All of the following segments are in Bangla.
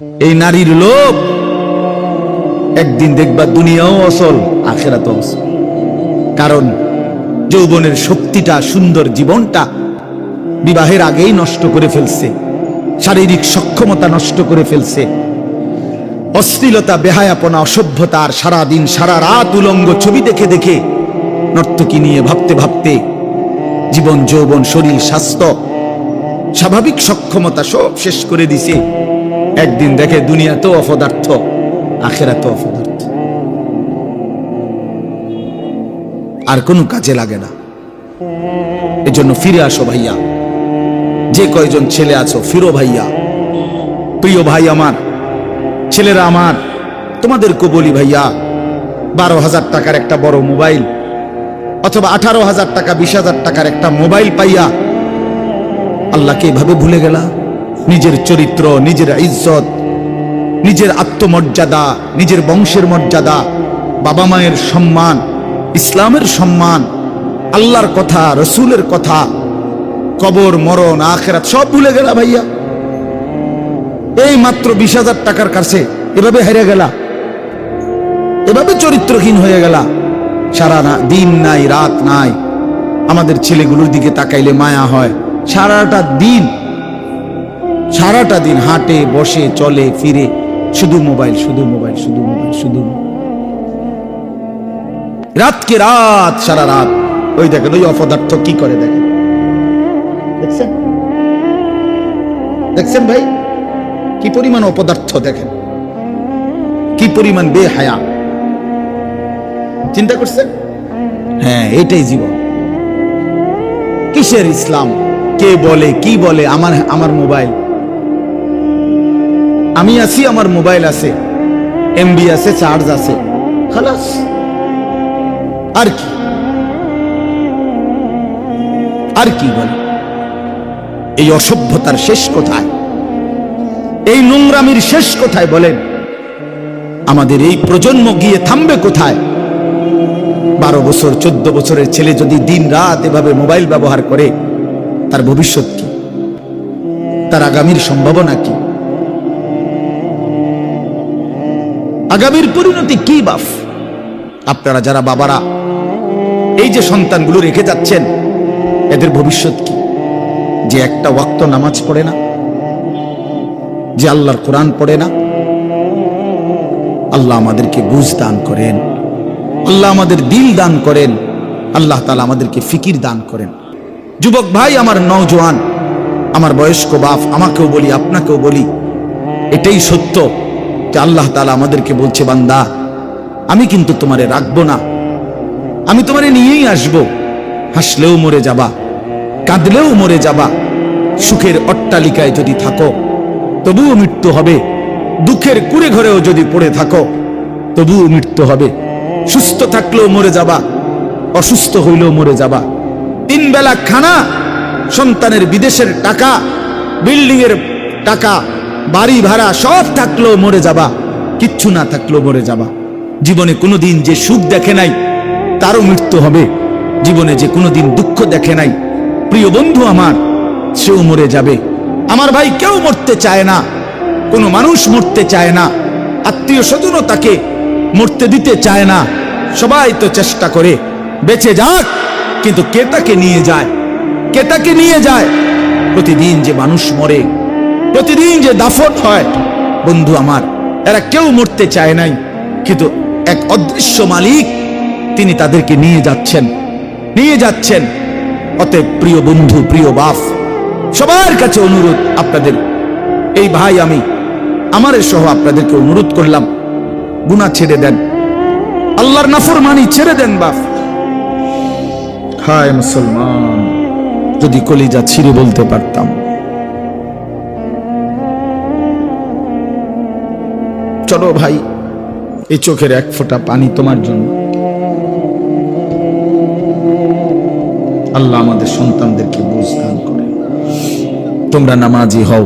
এই নারীর লোভ একদিন দেখবা দুনিয়াও অসল, আখিরাতও অসল। কারণ যৌবনের শক্তিটা, সুন্দর জীবনটা বিবাহের আগেই নষ্ট করে ফেলছে, শারীরিক সক্ষমতা নষ্ট করে ফেলছে। অশ্লীলতা, বেহায়াপনা, অসভ্যতা, আর সারাদিন সারা রাত উলঙ্গ ছবি দেখে দেখে নর্তকী নিয়ে ভাবতে ভাবতে জীবন, যৌবন, শরীর, স্বাস্থ্য, স্বাভাবিক সক্ষমতা সব শেষ করে দিছে। একদিন দেখে দুনিয়াতেও অপদার্থ, আখিরাতেও অপদার্থ, আর কোনো কাজে লাগে না। এজন্য ফিরে আসো ভাইয়া, যে কয়জন ছেলে আছো ফিরো ভাইয়া। প্রিয় ভাই আমার, ছেলেরা আমার, তোমাদেরকে বলি ভাইয়া, 12,000 টাকার একটা বড় মোবাইল অথবা 18,000 টাকা, 20,000 টাকার একটা মোবাইল পাইয়া আল্লাহকে এভাবে ভুলে গেলা। নিজের চরিত্র, নিজের ইজ্জত, নিজের আত্মমর্যাদা, নিজের বংশের মর্যাদা, বাবা মায়ের সম্মান, ইসলামের সম্মান, আল্লাহর কথা, রসুলের কথা, কবর, মরণ, আখিরাত সব ভুলে গেলা ভাইয়া। এই মাত্র 20,000 টাকার কাছে এভাবে হেরে গেলা, এভাবে চরিত্রহীন হয়ে গেলা। সারা দিন নাই, রাত নাই। আমাদের ছেলেগুলোর দিকে তাকাইলে মায়া হয়। সারাটা দিন হাঁটে, বসে, চলে, ফিরে, শুধু মোবাইল, শুধু মোবাইল, শুধু মোবাইল, শুধু রাতকে রাত, সারা রাত। ওই দেখেন ওই অপদার্থ কি করে, দেখেন, দেখছেন, দেখছেন ভাই কি পরিমাণ অপদার্থ, দেখেন কি পরিমাণ বেহায়া। চিন্তা করছেন? হ্যাঁ, এটাই জীবন। কিসের ইসলাম? কে বলে, কি বলে? আমার মোবাইল, আমি আছি, আমার মোবাইল আছে, এমবি আছে, চার্জ আছে, খালাস। আর কি, আর কি বলে? এই অসভ্যতার শেষ কোথায়? এই নোংরামির শেষ কোথায় বলেন? আমাদের এই প্রজন্ম গিয়ে থামবে কোথায়? 12 বছর, 14 বছরের ছেলে যদি দিন রাত এভাবে মোবাইল ব্যবহার করে, তার ভবিষ্যৎ কি? তার আগামীর সম্ভাবনা কি? আগামীর পরিণতি কি বাপ? আপনারা যারা বাবারা এই যে সন্তানগুলো রেখে যাচ্ছেন, এদের ভবিষ্যৎ কি? যে একটা ওয়াক্ত নামাজ পড়ে না, যে আল্লাহর কোরআন পড়ে না। আল্লাহ আমাদেরকে বুঝ দান করেন, আল্লাহ আমাদের দিল দান করেন, আল্লাহ তাআলা আমাদেরকে ফিকির দান করেন। যুবক ভাই আমার, নওজোয়ান আমার, বয়স্ক বাপ, আমাকেও বলি, আপনাকেও বলি, এটাই সত্য যে আল্লাহ তাআলা আমাদেরকে বলছে, বান্দা আমি কিন্তু তোমারে রাখবো না, আমি তোমারে নিয়েই আসবো। হাসলেও মরে যাবা, কাঁদলেও মরে যাবা। সুখের অট্টালিকায় যদি থাকো তবুও মৃত্যু হবে, দুঃখের কুড়ে ঘরেও যদি পড়ে থাকো তবুও মৃত্যু হবে। সুস্থ থাকলেও মরে যাবা, অসুস্থ হইলেও মরে যাবা। 3 বেলা খানা, সন্তানের বিদেশের টাকা, বিল্ডিং এর টাকা, বাড়ি ভাড়া সব থাকলেও মরে যাবা, কিচ্ছু না থাকলেও মরে যাবা। জীবনে কোনোদিন যে সুখ দেখে নাই তারও মৃত্যু হবে। জীবনে যে কোনোদিন দুঃখ দেখে নাই, প্রিয় বন্ধু আমার, সেও মরে যাবে। আমার ভাই, কেউ মরতে চায় না, কোনো মানুষ মরতে চায় না, আত্মীয় স্বজনও তাকে মরতে দিতে চায় না। সবাই তো চেষ্টা করে বেঁচে যাক, কিন্তু কে তাকে নিয়ে যায়? কে তাকে নিয়ে যায়? প্রতিদিন যে মানুষ মরে, প্রতিদিন যে দাফন হয়, বন্ধু আমার, এরা কেউ মরতে চায় নাই, কিন্তু এক অদৃশ্য মালিক তিনি তাদেরকে নিয়ে যাচ্ছেন, নিয়ে যাচ্ছেন। অতএব প্রিয় বন্ধু, প্রিয় বাপ, সবার কাছে অনুরোধ, আপনাদের এই ভাই, আমি আমার সহ আপনাদেরকে অনুরোধ করলাম, গুনাহ ছেড়ে দেন, আল্লাহর নাফরমানি ছেড়ে দেন বাপ। হায় মুসলমান, যদি কলিজা ছিঁড়ে বলতে পারতাম। চলো ভাই, এই চোখের এক ফোঁটা পানি তোমার জন্য। আল্লাহ আমাদের সন্তানদেরকে বুঝ দান করে। তোমরা নামাজি হও,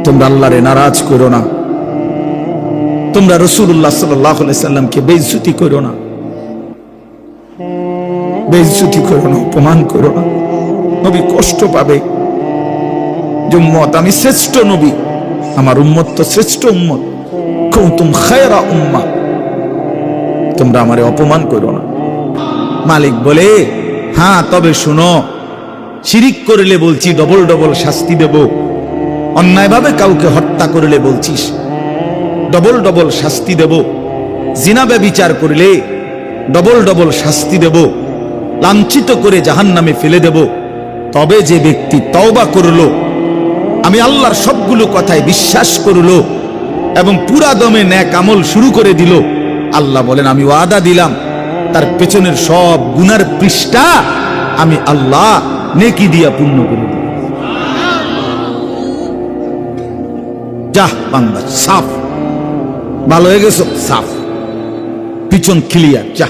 তোমরা আল্লাহরে নারাজ করো না, তোমরা রাসূলুল্লাহ সাল্লাল্লাহু আলাইহি সাল্লামকে বেইজ্জতি করো না, বেইজ্জতি করো না, অপমান করো না। নবী কষ্ট পাবে যে উম্মত, আমি শ্রেষ্ঠ নবী, আমার উম্মত তো শ্রেষ্ঠ উম্মত, কুনতুম খায়রা উম্মাহ, তোমরা আমারে অপমান করো না। মালিক বলে, হ্যাঁ তবে শুনো, শিরিক করলে বলছি ডবল ডবল শাস্তি দেব, অন্যায়ভাবে কাউকে হত্যা করলে বলছিস ডবল ডবল শাস্তি দেব, জিনা ব্যভিচার করলে ডবল ডবল শাস্তি দেব, লাঞ্ছিত করে জাহান্নামে ফেলে দেব। তবে যে ব্যক্তি তওবা করলো, আমি আল্লাহর সবগুলো কথায় বিশ্বাস করলো এবং পুরা দমে নেক আমল শুরু করে দিল, আল্লাহ বলেন আমি ওয়াদা দিলাম তার পেছনের সব গুনার পৃষ্ঠা আমি আল্লাহ নেকি দিয়া পূর্ণ করে দিই। যা বান্দা, সাফ, ভালো হয়ে গেছো, সাফ, পিছন ক্লিয়ার, যা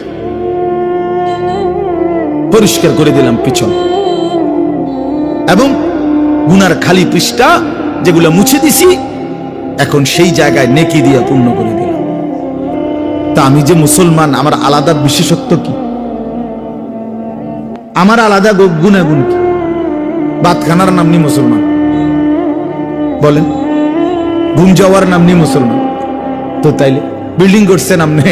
পরিষ্কার করে দিলাম পিছন, এবং গুনার খালি পৃষ্ঠা যেগুলো মুছে দিছি এখন সেই জায়গায় নেকি দিয়া পূর্ণ করে দিলাম। তা আমি যে মুসলমান, আমার আলাদা বিশেষত্ব কি? আমার আলাদা গুণাগুণ কি? বাতখানার নাম নি মুসলমান, বলেন, ঘুম যাওয়ার নাম নি মুসলমান। তো তাইলে বিল্ডিং করছেন আপনি,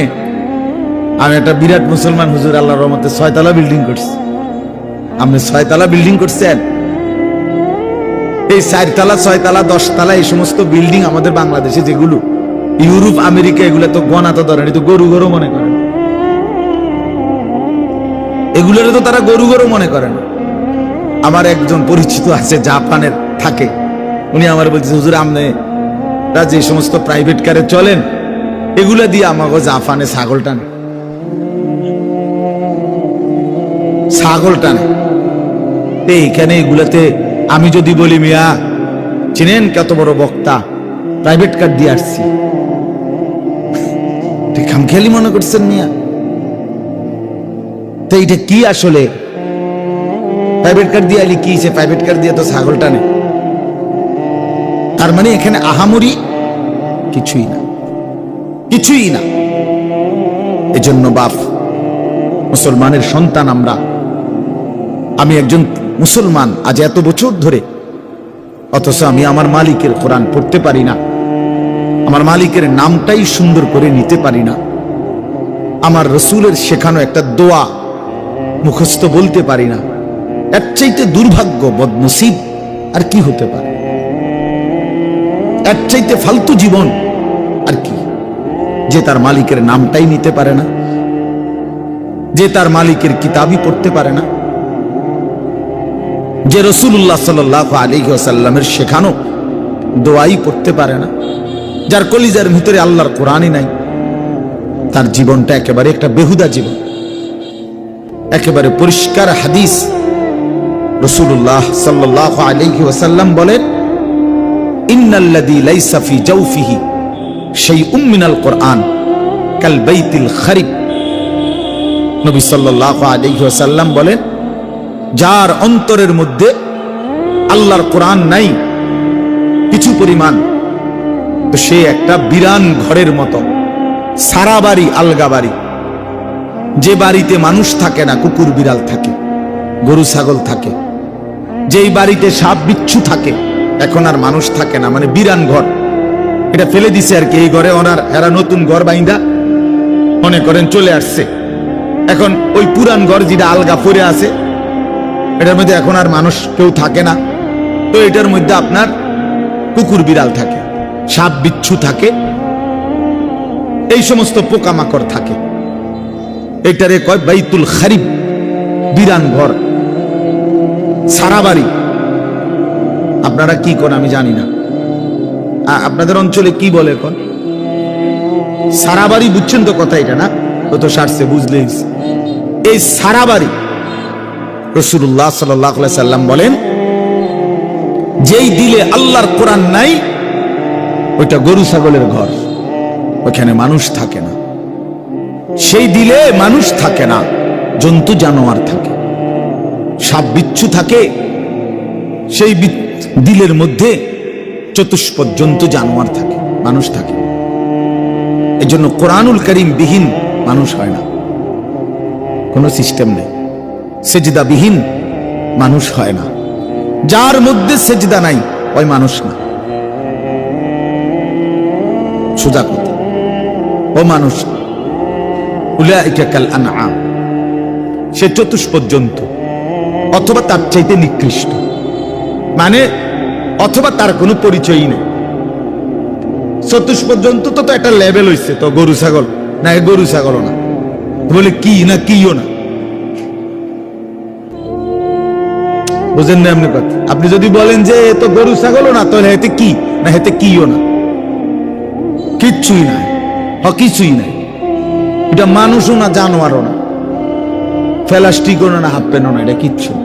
আমি একটা বিরাট মুসলমান হুজুর, আল্লাহর রহমতে 6 তলা বিল্ডিং করছি। আপনি 6 তলা বিল্ডিং করছেন? এই 4 তলা 6 তলা 10 তলা এই সমস্ত বিল্ডিং আমাদের বাংলাদেশে যেগুলো, ইউরোপ আমেরিকা এগুলো তো গণা তো ধরেন, তো গরু গরু মনে করেন, এগুলোর তো তারা গরু গরু মনে করেন। আমার একজন পরিচিত আছে জাপানের থাকে, উনি আমার বলছে হুজুর আপনি যে সমস্ত প্রাইভেট কারে চলেন এগুলা দিয়ে আমাকে জাপানে ছাগল টানে, ছাগল টানে। এইখানে এগুলাতে আমি যদি বলি মিয়া চিনেন কত বড় বক্তা, প্রাইভেট কার দিয়ে আসছি, খামখেয়ালি মনে করছেন মিয়া? তো এইটা কি আসলে? প্রাইভেট কার দিয়ে আলি কি, প্রাইভেট কার দিয়ে তো ছাগল টানে। তার মানে এখানে আহামরি কিছুই না, কিছুই না। এজন্য বাপ, মুসলমানের সন্তান আমরা, আমি একজন মুসলমান আজ এত বছর ধরে, অথচ আমি আমার মালিকের কোরআন পড়তে পারি না, আমার মালিকের নামটাই সুন্দর করে নিতে পারি না, আমার রসুলের শেখানো একটা দোয়া মুখস্থ বলতে পারি না। এর চাইতে দুর্ভাগ্য, বদনসিব আর কি হতে পারে? এর চাইতে ফালতু জীবন আর কি? যে তার মালিকের নামটাই নিতে পারে না, যে তার মালিকের কিতাবই পড়তে পারে না, যে রাসূলুল্লাহ সাল্লাল্লাহু আলাইহি ওয়াসাল্লামের শেখানো দোয়াই পড়তে পারে না, যার কলিজার ভিতরে আল্লাহর কোরআনই নাই, তার জীবনটা একেবারে একটা বেহুদা জীবন। একেবারে পরিষ্কার হাদিস, রাসূলুল্লাহ সাল্লাল্লাহু আলাইহি ওয়াসাল্লাম বলেন, ইন্নাল্লাযী লাইসা ফি জাওফিহি শাইউম মিনাল কোরআন কাল বাইতিল খারিব। নবী সাল্লাল্লাহু আলাইহি ওয়াসাল্লাম বলেন, যার অন্তরের মধ্যে আল্লাহর কোরআন নাই কিছু পরিমাণ, তো সে একটা বিরান ঘরের মতো, সারা বাড়ি আলগা বাড়ি, যে বাড়িতে মানুষ থাকে না, কুকুর বিড়াল থাকে, গরু ছাগল থাকে, যেই বাড়িতে সাপ বিচ্ছু থাকে, এখন আর মানুষ থাকে না, মানে বিরান ঘর, এটা ফেলে দিছে আর কি। এই ঘরে এরা নতুন ঘর বাইন্দা মনে করেন চলে আসছে, এখন ওই পুরান ঘর যেটা আলগা পড়ে আছে এটার মধ্যে এখন আর মানুষ কেউ থাকে না, তো এটার মধ্যে আপনার কুকুর বিড়াল থাকে, সাপ বিচ্ছু থাকে, এই সমস্ত পোকামাকড় থাকে। এটারে কয় বাইতুল খারিব, বিরান ঘর, সারা বাড়ি। আপনারা কি করেন আমি জানি না, আপনাদের অঞ্চলে কি বলে এখন? সারা বাড়ি, বুঝছেন তো কথা এটা না? তো সারছে, বুঝলেই। এই সারা বাড়ি রাসূলুল্লাহ সাল্লাল্লাহু আলাইহি সাল্লাম বলেন, যেই দিলে আল্লাহর কোরআন নাই ওইটা গরু ছাগলের ঘর, ওখানে মানুষ থাকে না। সেই দিলে মানুষ থাকে না, জন্তু জানোয়ার থাকে, সাপ বিচ্ছু থাকে, সেই দিলের মধ্যে চতুষ্পদ জন্তু জানোয়ার থাকে, মানুষ থাকে। এই জন্য কোরআনুল কারীম বিহীন মানুষ হয় না, কোনো সিস্টেম নেই। সেজদা বিহীন মানুষ হয় না, যার মধ্যে সেজদা নাই ওই মানুষ না। সোজা কথা। ও মানুষ, উলাইকা কাল আনআম, সে চতুষ্পদ জন্তু অথবা তার চাইতে নিকৃষ্ট, মানে অথবা তার কোনো পরিচয়ই নেই। চতুষ্পদ জন্তু তো একটা লেভেল হইছে, তো গরু ছাগল না, গরু ছাগল না, বলে কি না কিও না, বুঝেন না এমনি কথা। আপনি যদি বলেন যে এ তো গরু ছাগলও না, তাহলে হেতে কি না, হেতে কিও না, কিচ্ছুই নাই, কিছুই নাই। এটা মানুষও না, জানোয়ারও না, প্লাস্টিকও না, হাফ প্যান্টও না, এটা কিচ্ছু না,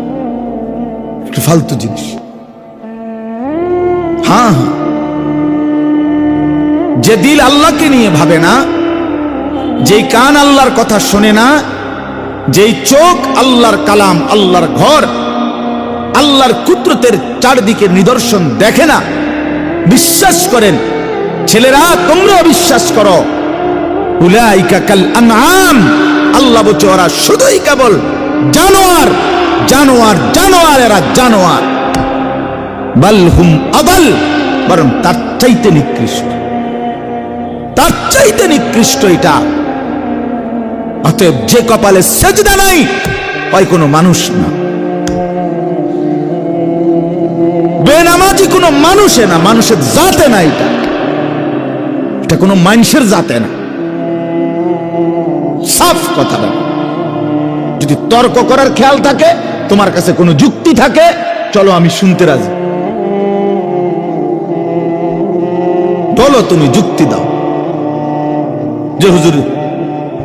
ফালতু জিনিস। হ্যাঁ হ্যাঁ, যে দিল আল্লাহকে নিয়ে ভাবে না, যেই কান আল্লাহর কথা শোনে না, যেই চোখ আল্লাহর কালাম, আল্লাহর ঘর, আল্লাহর কুদরতের চারদিকে নিদর্শন দেখে না, বিশ্বাস করেন ছেলেরা, তোমরা বিশ্বাস করো, উলাইকা কাল আনআম, আল্লাহ বলছে ওরা শুধুই কেবল জানোয়ার, জানোয়ার, জানোয়ার, এরা জানোয়ার। বাল হুম আদাল, বরং তার চাইতে নিকৃষ্ট, তার চাইতে নিকৃষ্ট এটা। অতএব যে কপালে সেজদা নাই, হয় কোনো মানুষ না, বেনামাজি কোনো মানুষে না, মানুষের জাতে না, এটা কোনো মানুষের জাতে না। সাফ কথা বলে। যদি তর্ক করার খেয়াল থাকে, তোমার কাছে কোনো যুক্তি থাকে, চলো আমি শুনতে রাজি, বলো, তুমি যুক্তি দাও যে হুজুর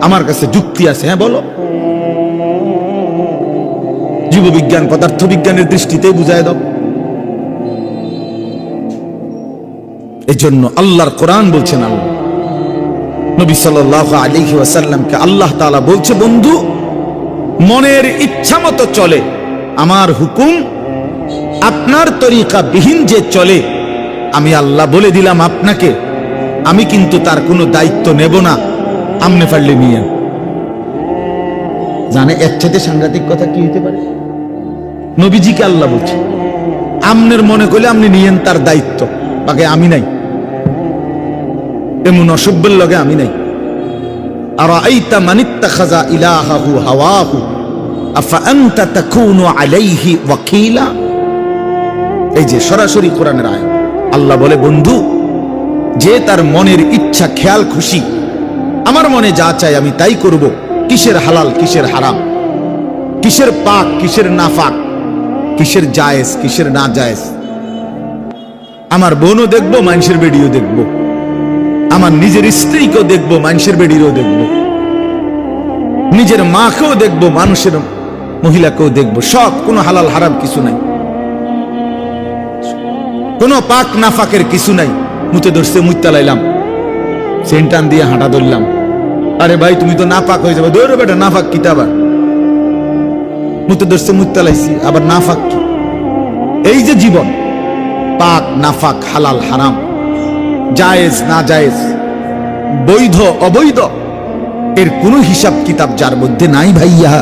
আমার কাছে যুক্তি আছে, হ্যাঁ বলো। জীববিজ্ঞান পদার্থ বিজ্ঞানের দৃষ্টিতে বুঝায় দাও। এই জন্য আল্লাহর কোরআন বলছেন, আল্লাহ নবী সাল্লাল্লাহু আলাইহি ওয়াসাল্লামকে আল্লাহ তাআলা বলছে, বন্ধু মনের ইচ্ছা মতো চলে, আমার হুকুম আপনার তরিকা বিহীন যে চলে, আমি আল্লাহ বলে দিলাম আপনাকে, আমি কিন্তু তার কোনো দায়িত্ব নেব না, আমনে পারলে নিয়েন। জানে এর চাইতে সাংঘাতিক কথা কি হতে পারে? নবীজিকে আল্লাহ বলছে, আমনের মনে করলে আপনি নিয়েন তার দায়িত্ব, বাকি আমি নাই, এমন অসভ্যের লগে আমি নাই। আরাআইতা মান ইত্তাখাযা ইলাহাহু হাওয়াহু আফা আনতা তাকুনু আলাইহি ওয়াকিলা। এই যে সরাসরি কোরআনের আয়াত, আল্লাহ বলে, বন্ধু যে তার মনের ইচ্ছা খেয়াল খুশি, আমার মনে যা চাই আমি তাই করব, কিসের হালাল কিসের হারাম, কিসের পাক কিসের নাফাক, কিসের জায়েজ কিসের না জায়েজ, আমার বোনও দেখবো, মানুষের বেডিও দেখবো, আমার নিজের স্ত্রীকেও দেখবো, মানুষের বেডিরও দেখবো, নিজের মাকেও দেখবো, মানুষের মহিলাকেও দেখবো, সব, কোনো হালাল হারাম কিছু নাই, কোনো পাক নাফাকের কিছু নাই। মুতে ধরছে, মুইতা লাইলাম, সেন্টান দিয়ে হাঁটা ধরলাম, আরে ভাই তুমি তো নাপাক হয়ে যাবে, ধরো বেটা নাফাক কি, আবার মুতে ধরছে, মুইতা লাইছি, আবার নাফাক কি? এই যে জীবন, পাক নাফাক, হালাল হারাম, জায়েজ না জায়েজ, বৈধ অবৈধ, এর কোনো হিসাব কিতাব যার মধ্যে নাই ভাইয়া,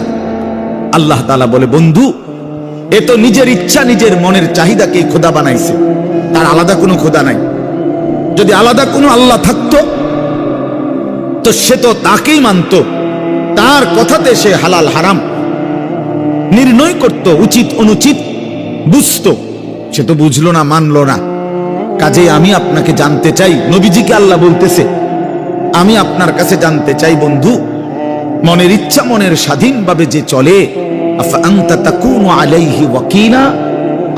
আল্লাহ তাআলা বলে, বন্ধু এ তো নিজের ইচ্ছা, নিজের মনের চাহিদাকে খোদা বানাইছে, তার আলাদা কোনো খোদা নাই। যদি আলাদা কোনো আল্লাহ থাকতো তো সে তো তাকেই মানত, তার কথাতে সে হালাল হারাম নির্ণয় করত, উচিত অনুচিত বুঝতো, সে তো বুঝলো না, মানলো না। কাজেই আমি আপনাকে জানতে চাই, নবীজিকে আল্লাহ বলতেছে, আমি আপনার কাছে জানতে চাই বন্ধু, মনের ইচ্ছা মনের স্বাধীনভাবে যে চলে, আফা আনতা তাকুনু আলাইহি ওয়াকিলা,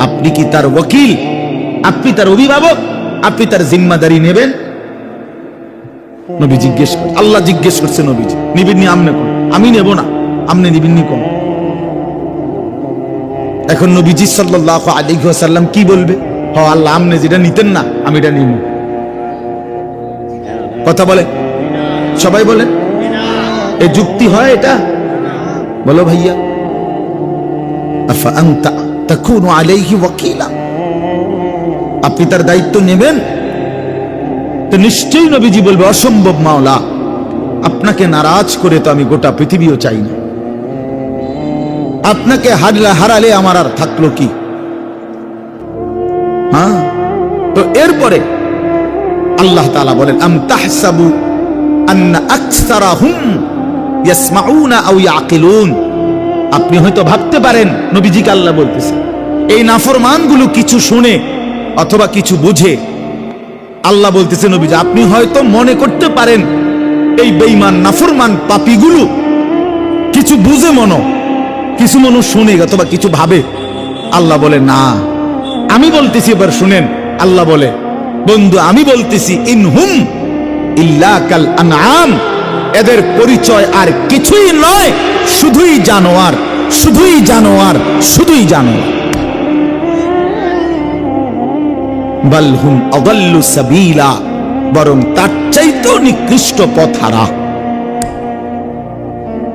আপনি কি তার ওয়াকিল, আপনি তার অভিভাবক, আপনি তার জিম্মাদারি নেবেন? নবী জিজ্ঞেস করে, আল্লাহ জিজ্ঞেস করছে, নবীজি নিবেননি? আমনে কোন? আমি নেব না, আমনে নিবেননি কোন? এখন নবীজি সাল্লাল্লাহু আলাইহি ওয়াসাল্লাম কি বলবে? হ আল্লাহ, আমনে যেটা নিতেন না আমি এটা নিব। কথা বলে, সবাই বলেন, এ যুক্তি হয় এটা? বলো ভাইয়া, আফা আনতা তাকুনু আলাইহি ওয়াকিলা, আপনি তার দায়িত্ব নেবেন? তো নিশ্চয়ই নবীজি বলবে, অসম্ভব মাওলা, আপনাকে নারাজ করে তো আমি গোটা পৃথিবীও চাই না, আপনাকে হারালে আমার আর থাকলো কি? হ্যাঁ, তো এরপরে আল্লাহ তাআলা বলেন আম তাহসাবু আন্না আকসারাহুম ইয়াসমাউনা আও ইয়াকিলুন, আপনি হয়তো ভাবতে পারেন, নবীজিকে আল্লাহ বলতেছে, এই নাফরমানগুলো কিছু শুনে অথবা কিছু বুঝে। আল্লাহ বলতেছে নবীজি, আপনি হয়তো মনে করতে পারেন এই বেঈমান নাফরমান পাপীগুলো কিছু বুঝে, কিছু মনো শুনে অথবা কিছু ভাবে। আল্লাহ বলে না, আমি বলতেছি, এবার শুনেন। আল্লাহ বলে, বন্ধু আমি বলতেছি, ইনহুম ইল্লা কাল আনআম, এদের পরিচয় আর কিছুই নয়, শুধুই জানোয়ার, শুধুই জানোয়ার, শুধুই জানোয়ার। বাল হুম আযাল্লু সাবিলা, বরং তার চাইতেও নিকৃষ্ট পথহারা,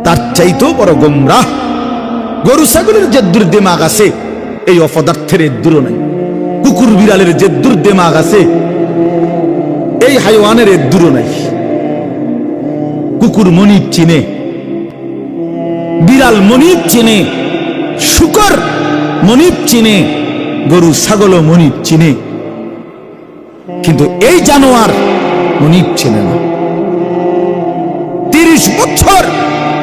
তার চাইতেও বড় গোমরাহ। গরু ছাগলের যে দুর্দিমাগ আছে, এই অপদার্থের দূর নাই। কুকুর বিড়ালের যে দুর্দিমাগ আছে, এই হাইওয়ানের দূর নাই। কুকুর মনিব চিনে, বিড়াল মনিব চিনে, শুকর মনিব চিনে, গরু ছাগলও মনিব চিনে, কিন্তু এই জানোয়ার মনিব চিনে না। 30 বছর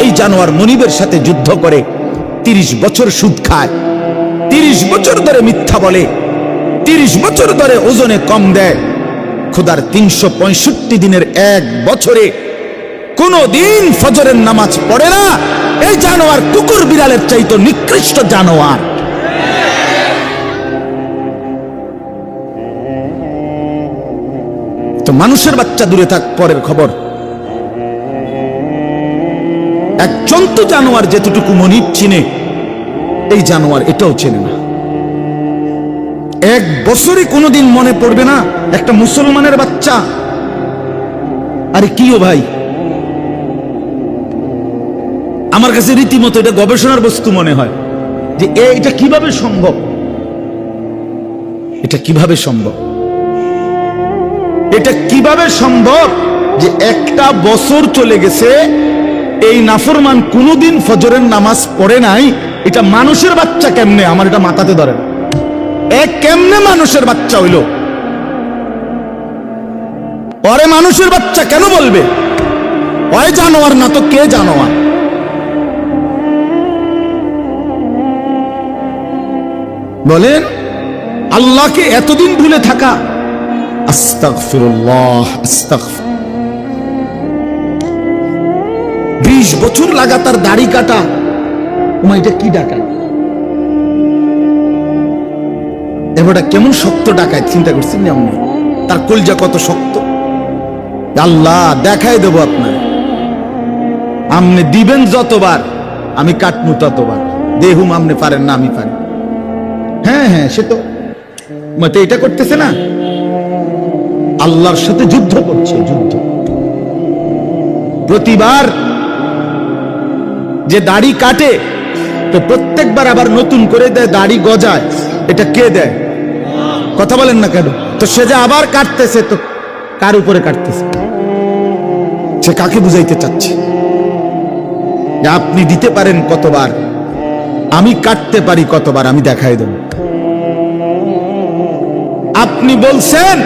এই জানোয়ার মনিবের সাথে যুদ্ধ করে, 30 বছর সুদ খায়, 30 বছর ধরে মিথ্যা বলে, 30 বছর ধরে ওজনে কম দেয়। খোদার 365 দিনের এক বছরে কোন দিন ফজরের নামাজ পড়ে না। এই জানোয়ার কুকুর বিড়ালের চাইতো নিকৃষ্ট জানোয়ার। তো মানুষের বাচ্চা দূরে থাক, পরের খবর। এক জন্তু জানোয়ার যেতটুকু মনিব চিনে, এই জানোয়ার এটাও চেনে না। এক বছরে কোনোদিন মনে পড়বে না একটা মুসলমানের বাচ্চা, আরে কিও ভাই, আমার কাছে রীতিমতো এটা গবেষণার বস্তু মনে হয় যে এটা কিভাবে সম্ভব, এটা কিভাবে সম্ভব, এটা কিভাবে সম্ভব যে একটা বছর চলে গেছে, এই নাফরমান কোনোদিন ফজরের নামাজ পড়ে নাই। এটা মানুষের বাচ্চা কেমনে, আমার এটা মাথাতে ধরে না। কেমনে মানুষের বাচ্চা হইল? পরে মানুষের বাচ্চা কেন বলবে? ওই জানোয়ার না তো কে জানোয়ার? বলেন, আল্লাহকে এতদিন ভুলে থাকা। আস্তাগফিরুল্লাহ, আস্তাগফির। 20 বছর লাগাতার দাড়ি কাটা, এটা কি ডাকাত? এবারটা কেমন শক্ত ডাকায়, চিন্তা করছেন? এমনি তার কলজা কত শক্ত। আল্লাহ দেখাই দেবো আপনার, আমনে দিবেন যতবার, আমি কাটমু ততবার। দেহুম আমনে পারেন না, আমি পারি। হ্যাঁ হ্যাঁ, সে তো এটা করতেছে না, আল্লাহর সাথে যুদ্ধ করছে, যুদ্ধ। প্রতিবার যে দাড়ি কাটে, তো প্রত্যেকবার আবার নতুন করে দেয়, দাড়ি গজায়। এটা কে দেয়? কথা বলেন না কেন? তো সে যে আবার কাটতেছে, তো কার উপরে কাটতেছে? সে কাকে বুঝাইতে চাচ্ছে? যে আপনি দিতে পারেন কতবার, আমি কাটতে পারি কতবার, আমি দেখাই দেব। আপনি বলছেন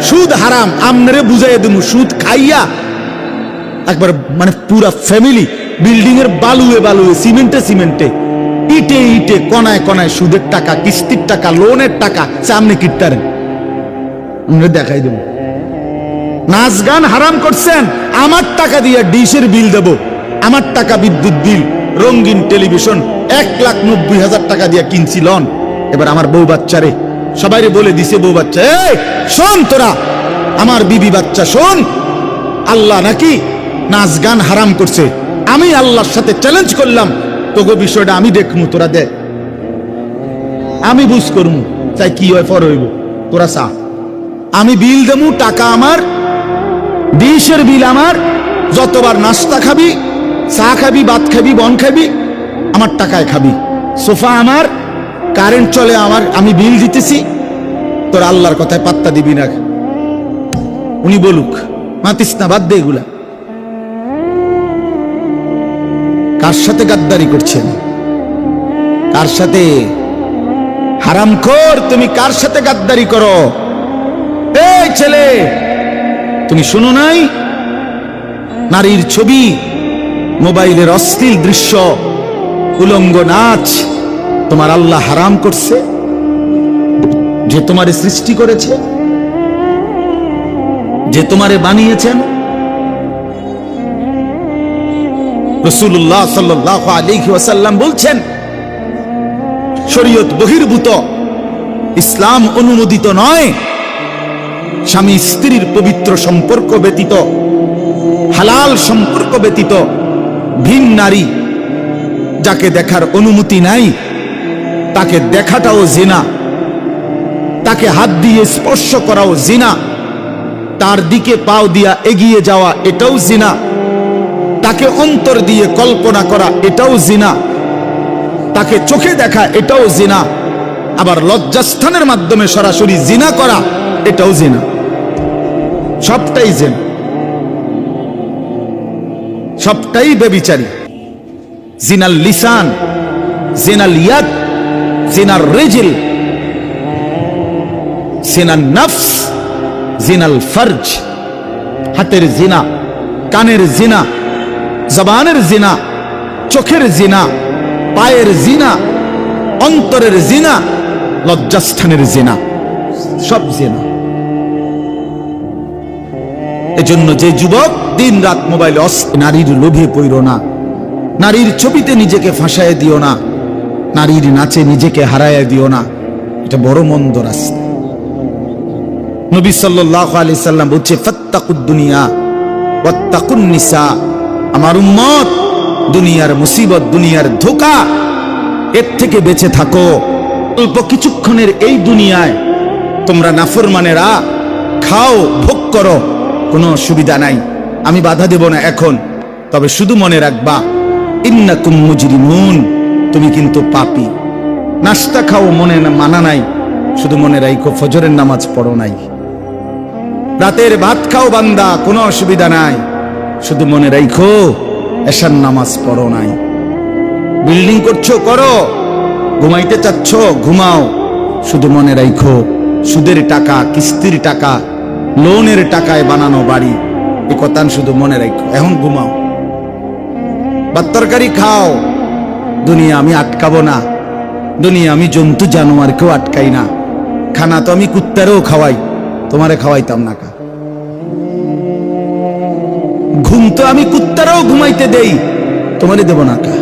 সুদ হারাম, আমনে বুঝাই দেব। সুদ খাইয়া একবার মানে পুরা ফ্যামিলি বিল্ডিং এর বালুয়ে বালুয়ে, সিমেন্টে সিমেন্টে, ইটে ইটে, কনায় কনায় সুদের টাকা, কিস্তির টাকা, লোনের টাকা সামনে কিটতারেন, আমরা দেখাই দেব। নাচ গান হারাম করছেন, আমার টাকা দিয়ে ডিশের বিল দেব, আমার টাকা বিদ্যুৎ বিল, রঙিন টেলিভিশন 1,90,000 টাকা দিয়ে কিনছি লন। এবার আমার বউ বাচ্চারে সবাইরে বলে দিছে, বউ বাচ্চা, এই শোন, তোরা আমার বিবি বাচ্চা শোন, আল্লাহ নাকি নাচ গান হারাম করছে। আমি আল্লাহর সাথে চ্যালেঞ্জ করলাম, তোগো বিষয়টা আমি দেখমু, তোরা দেখ, আমি বুঝ করমু, চাই কি হয় ফর হইব, তোরা চা। আমি বিল দেমু, টাকা আমার, ডিশের বিল আমার, যতবার নাস্তা খাবি, চা খাবি, ভাত খাবি, বন খাবি, আমার টাকায় খাবি। সোফা আমার, কারেন্ট চলে আমার, আমি বিল দিতেছি, তোর আল্লাহর কথায় পাত্তা দিবি না। উনি বলুক, মাতিস না, বাদ দে এগুলা। কার সাথে গাদ্দারি করছেন? কার সাথে? হারামখোর, তুমি কার সাথে গাদ্দারি করো? এই ছেলে, তুমি শুনো নাই? নারীর ছবি, মোবাইলের অশ্লীল দৃশ্য, উলঙ্গ নাচ তোমার আল্লাহ হারাম করছে, যে তোমারে সৃষ্টি করেছে, যে তোমারে বানিয়েছেন। রাসূলুল্লাহ সাল্লাল্লাহু আলাইহি ওয়াসাল্লাম বলছেন, শরীয়ত বহির্ভূত, ইসলাম অনুমোদিত নয় স্বামী স্ত্রীর পবিত্র সম্পর্ক ব্যতীত, হালাল সম্পর্ক ব্যতীত ভিন নারী যাকে দেখার অনুমতি নাই তাকে দেখাটাও জিনা, তাকে হাত দিয়ে স্পর্শ করাও জিনা, তার দিকে পাও দিয়া এগিয়ে যাওয়া এটাও জিনা, তাকে অন্তর দিয়ে কল্পনা করা এটাও জিনা, তাকে চোখে দেখা এটাও জিনা, আবার লজ্জাস্থানের মাধ্যমে সরাসরি জিনা করা এটাও জিনা। সবটাই জিনা, সবটাই ব্যভিচারী। জিনাল লিসান, জিনাল ইয়াদ, জিনার রিজল, জিনাল নফস, জিনাল ফরজ। হাতের জিনা, কানের জিনা, জবানের জিনা, চোখের জিনা, পায়ের জিনা, অন্তরের জিনা, লজ্জাস্থানের জিনা, সব জিনা। এজন্য যে যুবক দিন রাত মোবাইলে নারীর লোভে পড়ো না, নারীর ছবিতে নিজেকে ফাঁসায় দিও না, নারীর নাচে নিজেকে হারায় দিও না, এটা বড় মন্দ রাস্তা। নবী সাল্লাল্লাহু আলাইহি সাল্লাম বলছে, ফাত্তাকুদ দুনিয়া ওয়াত্তাকুন নিসা। আমার উম্মত, দুনিয়ার মুসিবত, দুনিয়ার ধোঁকা, এর থেকে বেঁচে থাকো। অল্প কিছুক্ষণের এই দুনিয়ায় তোমরা নাফরমানেরা খাও, ভোগ করো, কোনো অসুবিধা নাই, আমি বাধা দেব না এখন। তবে শুধু মনে রাখবা, ইন্নাকুম মুজরিমুন, তুমি কিন্তু পাপী। নাস্তা খাও, মনে মানা নাই, শুধু মনে রাখো ফজরের নামাজ পড়ো নাই। রাতের ভাত খাও বান্দা, কোনো অসুবিধা নাই, শুধু মনে রাখো এশার নামাজ পড়ো নাই। বিল্ডিং করছো, করো, ঘুমাইতে চাচ্ছ, ঘুমাও, শুধু মনে রাখো সুদের টাকা, কিস্তির টাকা, লোনের টাকায় বানানো বাড়ি, এ কথা শুধু মনে রাখো। এখন ঘুমাও, ভাত তরকারি খাও। দুনিয়া আমি আটকাবো না, দুনিয়া আমি জন্তু জানোয়ারকেও আটকাই না। খানা তো আমি কুত্তারেও খাওয়াই, তোমারে খাওয়াইতাম না কা। ঘুম তো আমি কুত্তারেও ঘুমাইতে দেই, তোমারে দেব না কা।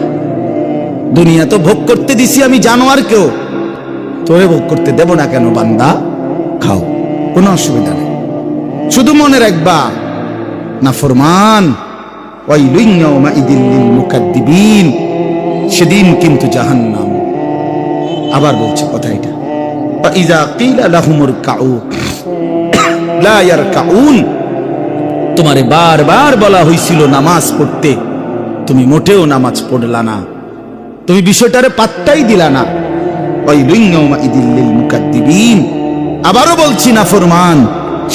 দুনিয়া তো ভোগ করতে দিছি আমি জানোয়ারকেও, তোরে ভোগ করতে দেব না কেন বান্দা? খাও, কোনো অসুবিধা নেই, শুধু মনে রাখবা নাফরমান ওয়াইলুন ইয়াউমাইযিল লিল মুকাদ্দিবিন, সেদিন কিন্তু জাহান্নাম। আবার বলছে কথা এটা, ফাইযা কিলা লাহুমুর কাউ লা ইয়ারকাউন। তোমারে বারবার বলা হয়েছিল নামাজ পড়তে, তুমি মোটেও নামাজ পড়লা না, তুমি বিষয়টারে পাত্তাই দিলা না। ওয়াইলুন ইয়াউমাইযিল লিল মুকাদ্দিবিন। আবারও বলছি নাফরমান,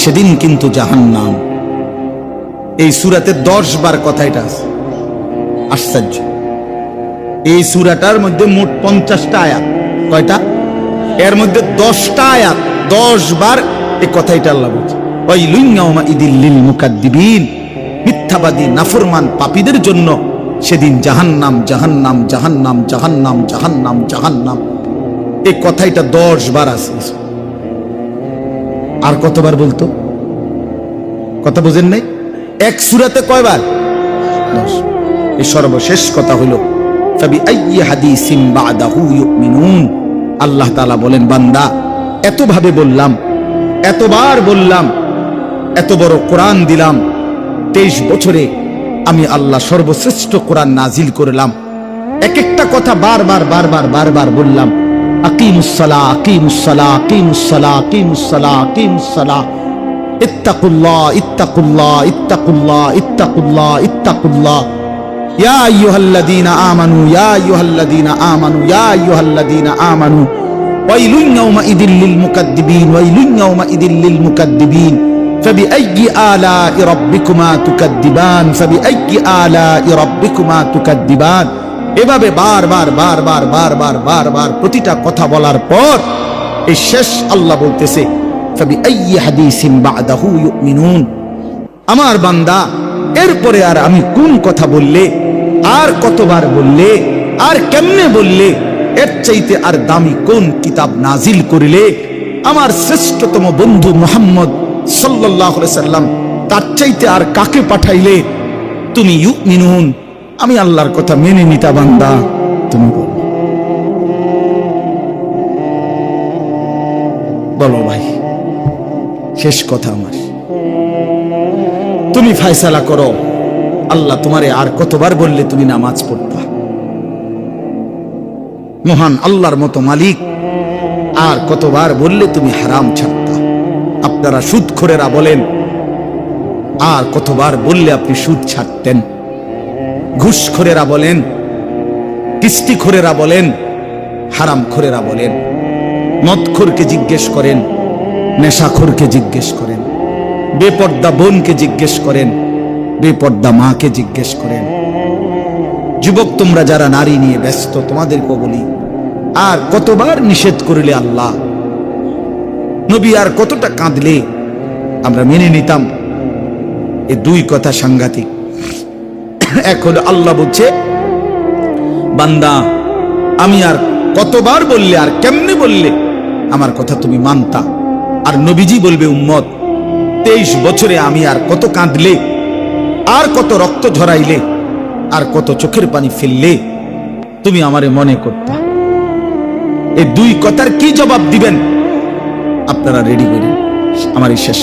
সেদিন কিন্তু জাহান্নাম। এই সূরাতে 10 বার কথা এটা আছে, আশ্চর্য। এই সূরাটার মধ্যে মোট 50টা আয়াত। কয়টা? এর মধ্যে 10টা আয়াত, 10 বার এই কথাটা আল্লাহ বলছে, ওয়াইলুন ইয়াউমাইযিল লিল মুকাদ্দিবিন। মিথ্যাবাদী নাফরমান পাপীদের জন্য সেদিন জাহান্নাম, জাহান্নাম, জাহান্নাম, জাহান্নাম, জাহান্নাম, জাহান্নাম। এই কথাটা 10 বার আছে। আর কতবার বলতো? কথা বুঝেন নাই? এক সূরাতে কয়বার? 10। এই সর্বশেষ কথা হলো, ফাবিআইয়ি হাদিসিন বাদাহু ইউমিনুন। আল্লাহ তাআলা বলেন, বান্দা এতভাবে বললাম, এতবার বললাম, এত বড় কোরআন দিলাম, 23 বছরে আমি আল্লাহ সর্বশ্রেষ্ঠ কোরআন নাজিল করলাম। এক একটা কথা বারবার বারবার বারবার বললাম, আকিমুস সালাহ, আকিমুস সালাহ, আকিমুস সালাহ, আকিমুস সালাহ, আকিমুস সালাহ, ইত্তাকুল্লাহ, ইত্তাকুল্লাহ, ইত্তাকুল্লাহ, ইত্তাকুল্লাহ, ইত্তাকুল্লাহ, ইয়া আইয়ুহাল্লাযীনা আমানু, ইয়া আইয়ুহাল্লাযীনা আমানু, ইয়া আইয়ুহাল্লাযীনা আমানু, ওয়াইলুন ইয়াউমাইযিল লিল মুকাদ্দিবিন, ওয়াইলুন ইয়াউমাইযিল লিল মুকাদ্দিবিন, ফাবিআইয়ি আলাই রাব্বিকুমা তুকাদ্দিবান, ফাবিআইয়ি আলাই রাব্বিকুমা তুকাদ্দিবান। এভাবে বারবার বারবার বারবার বারবার প্রতিটা কথা বলার পর এই শেষ আল্লাহ বলতেছে, ফাবিআইয়ি হাদিসিন বাদাহু ইউমিনুন। আমার বান্দা এরপরে আর আমি কোন কথা বললে, আর কতবার বললে, আর কেমনে বললে, এর চাইতে আর দামি কোন কিতাব নাজিল করিলে, আমার শ্রেষ্ঠতম বন্ধু মুহাম্মদ সাল্লাল্লাহু আলাইহি সাল্লাম তার চাইতে আর কাকে পাঠাইলে তুমি ইউমিনুন, আমি আল্লাহর কথা মেনে নিতা বান্দা? তুমি বলো ভাই, শেষ কথা আমার, তুমি ফয়সালা করো। আল্লাহ তোমারে আর কতবার বললে তুমি নামাজ পড়তা? মহান আল্লাহর মতো মালিক আর কতবার বললে তুমি হারাম ছাড়তা? আপনারা সুদখোরেরা বলেন, আর কতবার বললে আপনি সুদ ছাড়তেন? ঘুষখোরেরা বলেন, কিস্তিখোরেরা বলেন, হারামখোরেরা বলেন, মদখোরকে জিজ্ঞেস করেন, নেশাখোরকে জিজ্ঞেস করেন, বেপর্দা বোনকে জিজ্ঞেস করেন, বেপর্দা মাকে জিজ্ঞেস করেন। যুবক তোমরা যারা নারী নিয়ে ব্যস্ত, তোমাদেরকে বলি, আর কতবার নিষেধ করিলে আল্লাহ, নবী আর কতটা কাঁদলে আমরা মেনে নিতাম? এই দুই কথা সাংঘাতিক। এক হলো আল্লাহ বলছে, বান্দা আমি আর কতবার বললে, আর কেমনে বললে আমার কথা তুমি মানতা? আর নবীজি বলবে, উম্মত 23 বছরে আমি আর কত কাঁদলে, আর কত রক্ত ঝরাইলে, আর কত চোখের পানি ফেললে তুমি আমারে মনে করতা? এই দুই কথার কি জবাব দিবেন? আপনারা রেডি করেন, আমার এই শেষ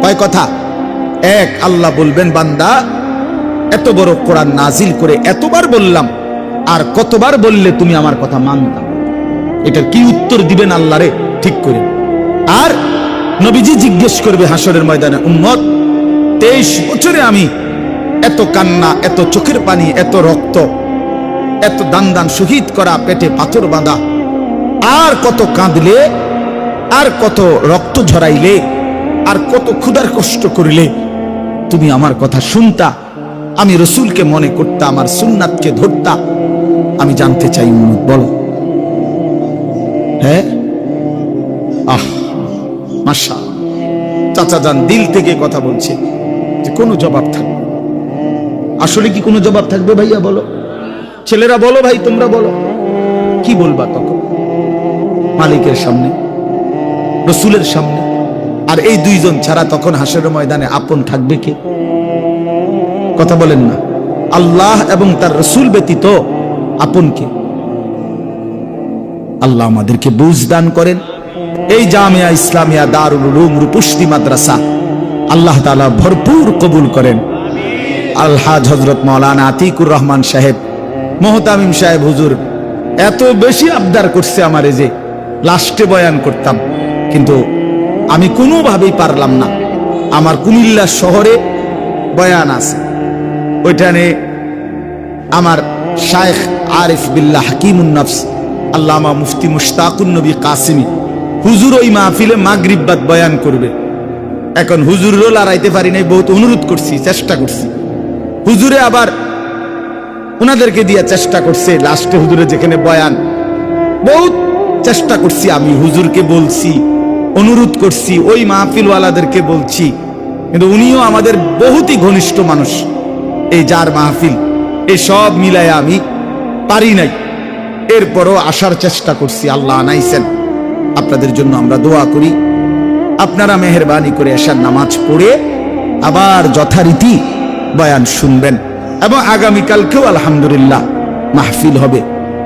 কয় কথা। এক, আল্লাহ বলবেন, বান্দা এত বড় কোরআন নাজিল করে এতবার বললাম, আর কতবার বললে তুমি আমার কথা মানতা? এটার কি উত্তর দিবেন আল্লাহরে? ঠিক করে। আর নবীজি জিজ্ঞেস করবে হাসরের ময়দানে, উম্মত 23 বছরে আমি এত কান্না, এত চোখের পানি, এত রক্ত, এত দান দান শহীদ করা, পেটে পাথর বাঁধা, আর কত কাঁদলে, আর কত রক্ত ঝরাইলে, আর কত ক্ষুধার কষ্ট করিলে তুমি আমার কথা শুনতা, আমি রসুলকে মনে করতা, আমার সুন্নাতকে ধরতা? আমি জানতে চাই, উম্মত বলো। হ্যাঁ, আহ মাশাআল্লাহ, চাচা যান দিল থেকে কথা বলছে যে কোনো জবাব থাকবে? আসলে কি কোনো জবাব থাকবে ভাইয়া? বলো, ছেলেরা বলো, ভাই তোমরা বলো, কি বলবা তখন মালিকের সামনে, রসুলের সামনে? আর এই দুইজন ছাড়া তখন হাসরের ময়দানে আপন থাকবে কে? কথা বলেন না। আল্লাহ এবং তার রসুল ব্যতীত আপন কে? আল্লাহ আমাদেরকে বুঝ দান করেন। এই জামিয়া ইসলামিয়া দারুল উলুম রূপসী মাদ্রাসা আল্লাহ তাআলা ভরপুর কবুল করেন। আলহাজ হযরত মাওলানা আতিকুর রহমান সাহেব, মোহতামিম সাহেব হুজুর এত বেশি আবদার করছে আমারে যে লাস্টে বয়ান করতাম, কিন্তু আমি কোনোভাবেই পারলাম না। আমার কুমিল্লা শহরে বয়ান আছে, ওইখানে আমার শায়েখ আরিফ বিল্লাহ হাকিমুন নফস আল্লামা মুফতি মুশতাকুন নবী কাসিমি হুজুর ওই মাহফিলে মাগরিব বাদ বয়ান করবে। এখন হুজুরও লড়াইতে পারি নাই, বহুত অনুরোধ করছি, চেষ্টা করছি। হুজুরে আবার ওনাদেরকে দিয়ে চেষ্টা করছে, লাস্টে হুজুরে যেখানে বয়ান, বহুত চেষ্টা করছি আমি, হুজুরকে বলছি, অনুরোধ করছি, ওই মাহফিলওয়ালাদেরকে বলছি, কিন্তু উনিও আমাদের বহুতই ঘনিষ্ঠ মানুষ। এই যার মাহফিল, এই সব মিলায় আমি পারি নাই, এরপরও আসার চেষ্টা করছি, আল্লাহ আনাইছেন। আপনাদের জন্য আমরা দোয়া করি, আপনারা মেহেরবানি করে এশার নামাজ পড়ে আবার যথারীতি বয়ান শুনবেন। এবং আগামীকালকেও আলহামদুলিল্লাহ মাহফিল হবে।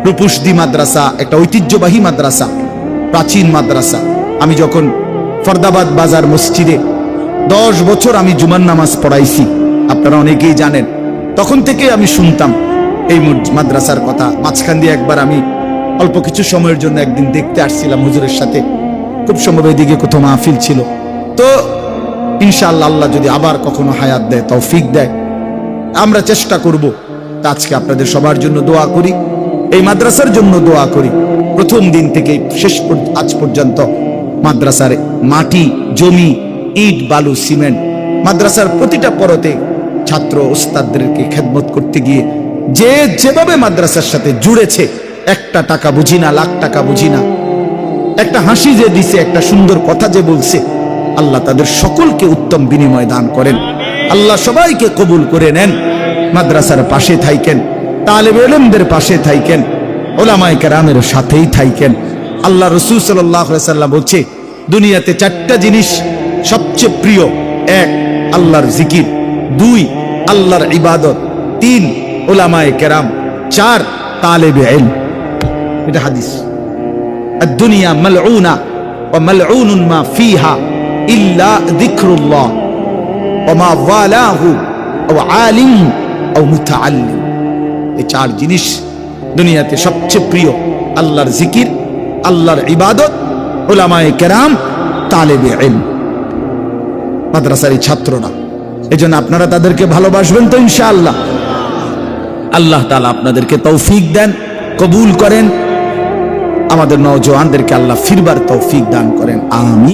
রূপসী মাদ্রাসা একটা ঐতিহ্যবাহী মাদ্রাসা, প্রাচীন মাদ্রাসা। আমি যখন ফরদাবাদ বাজার মসজিদে 10 বছর আমি জুমার নামাজ পড়াইছি, আপনারা অনেকেই জানেন। তখন থেকে আমি শুনতাম এই মাদ্রাসার কথা। মাঝখান দিয়ে একবার আমি অল্প কিছু সময়ের জন্য একদিন দেখতে আসছিলাম হুজুরের সাথে, খুব সম্ভব এদিকে কোথাও মাহফিল ছিল। তো ইনশাআল্লাহ আল্লাহ যদি আবার কখনো হায়াত দেয়, তৌফিক দেয়, আমরা চেষ্টা করব। তা আজকে আপনাদের সবার জন্য দোয়া করি, এই মাদ্রাসার জন্য দোয়া করি। প্রথম দিন থেকে শেষ আজ পর্যন্ত মাদ্রাসার মাটি, জমি, ইট, বালু, সিমেন্ট, মাদ্রাসার প্রতিটা পরতে ছাত্র ওস্তাদদেরকে খেদমত করতে গিয়ে যে যেভাবে মাদ্রাসার সাথে জুড়েছে, একটা টাকা বুঝি না, লাখ টাকা বুঝি না, একটা হাসি যে দিছে, একটা সুন্দর কথা যে বলছে, আল্লাহ তাদের সকলকে উত্তম বিনিময় দান করেন। আল্লাহ সবাইকে কবুল করে নেন। মাদ্রাসার পাশে থাইকেন, তালেবে ইলমদের পাশে থাইকেন, ওলামায়ে কেরামের সাথেই থাইকেন। আল্লাহ রাসূল সাল্লাল্লাহু আলাইহি সাল্লাম বলছে, দুনিয়াতে 4টা জিনিস সবচেয়ে প্রিয়। 1, আল্লাহর জিকির। 2, আল্লাহর ইবাদত। 3, ওলামায়ে কেরাম। 4, তালেবে ইলম। এটা হাদিস। الدنيا ملعونة وملعون ما فيها إلا ذكر الله وما والاه أو عالم أو متعلم। এই 4 জিনিস দুনিয়াতে সবচেয়ে প্রিয়। আল্লাহর জিকির, আল্লাহর ইবাদত, উলামায়ে কেরাম, তালেবে ইলম। মাদ্রাসার ছাত্ররা, এজন্য আপনারা তাদেরকে ভালোবাসবেন তো ইনশাআল্লাহ। আল্লাহ তাআলা আপনাদেরকে তৌফিক দেন, কবুল করেন। আমাদের নওজওয়ানদেরকে আল্লাহ ফিরবার তৌফিক দান করেন, আমিন।